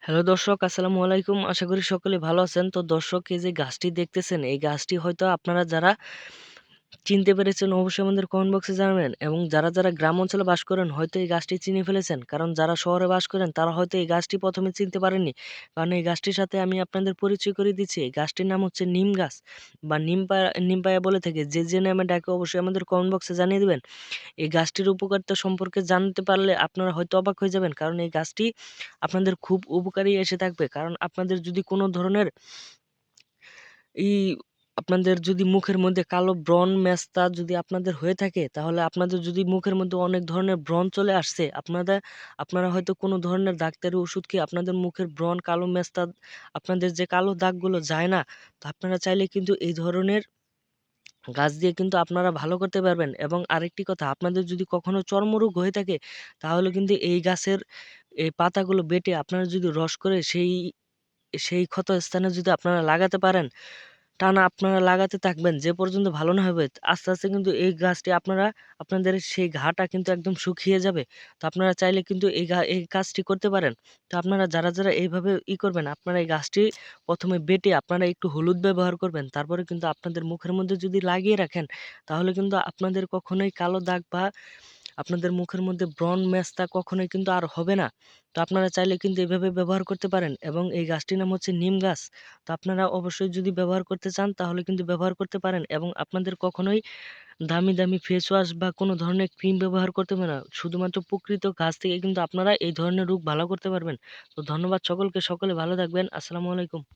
Hello দর্শক, আসসালামু আলাইকুম। আশা করি সকলে ভালো আছেন। তো দর্শক, এই যে গাছটি দেখতেছেন, এই গাছটি হয়তো আপনারা যারা চিনতে পেরেছেন অবশ্যই আমাদের কমেন্ট বক্সে জানাবেন, এবং যারা গ্রাম অঞ্চলে বাস করেন হয়তো এই গাছটি চিনে ফেলেছেন। কারণ যারা শহরে বাস করেন তারা হয়তো এই গাছটি প্রথমে চিনতে পারেননি। কারণ এই গাছটির সাথে আমি আপনাদের পরিচয় করিয়ে দিচ্ছি। এই গাছটির নাম হচ্ছে নিম গাছ বা নিম পায়া বলে থাকে। যে নামে ডাকে অবশ্যই আমাদের কমেন্ট বক্সে জানিয়ে দেবেন। এই গাছটির উপকারিতা সম্পর্কে জানতে পারলে আপনারা হয়তো অবাক হয়ে যাবেন। কারণ এই গাছটি আপনাদের খুব উপকারী এসে থাকবে। কারণ আপনাদের যদি কোনো ধরনের এই আপনাদের যদি মুখের মধ্যে কালো ব্রণ মেস্তা যদি আপনাদের হয়ে থাকে, তাহলে আপনাদের যদি মুখের মধ্যে অনেক ধরনের ব্রণ চলে আসছে, আপনারা হয়তো কোনো ধরনের ডাক্তারি ওষুধ খেয়ে আপনাদের মুখের ব্রণ, কালো মেস্তা, আপনাদের যে কালো দাগগুলো যায় না, তো আপনারা চাইলে কিন্তু এই ধরনের গাছ দিয়ে কিন্তু আপনারা ভালো করতে পারবেন। এবং আরেকটি কথা, আপনাদের যদি কখনো চর্মরোগ হয়ে থাকে, তাহলে কিন্তু এই গাছের এই পাতাগুলো বেটে আপনারা যদি রস করে সেই সেই ক্ষত স্থানে যদি আপনারা লাগাতে পারেন, টানা আপনারা লাগাতে থাকবেন যে পর্যন্ত ভালো না হবে, আস্তে আস্তে কিন্তু এই গাছটি আপনাদের সেই ঘাটা কিন্তু একদম শুকিয়ে যাবে। তো আপনারা চাইলে কিন্তু এই কাজটি করতে পারেন। তো আপনারা যারা এইভাবে করবেন, আপনারা এই গাছটি প্রথমে বেটে আপনারা একটু হলুদ ব্যবহার করবেন। তারপরে কিন্তু আপনাদের মুখের মধ্যে যদি লাগিয়ে রাখেন, তাহলে কিন্তু আপনাদের কখনোই কালো দাগ বা আপনাদের মুখের মধ্যে ব্রণ মেস্তা কখনোই কিন্তু আর হবে না। তো আপনারা চাইলে কিন্তু এভাবে ব্যবহার করতে পারেন, এবং এই গাছটির নাম হচ্ছে নিম গাছ। তো আপনারা অবশ্যই যদি ব্যবহার করতে চান তাহলে কিন্তু ব্যবহার করতে পারেন, এবং আপনাদের কখনোই দামি ফেস ওয়াশ বা কোনো ধরনের ক্রিম ব্যবহার করতে হবে না। শুধুমাত্র প্রকৃত গাছ থেকে কিন্তু আপনারা এই ধরনের রোগ ভালো করতে পারবেন। তো ধন্যবাদ সকলকে, সকলে ভালো থাকবেন। আসসালামু আলাইকুম।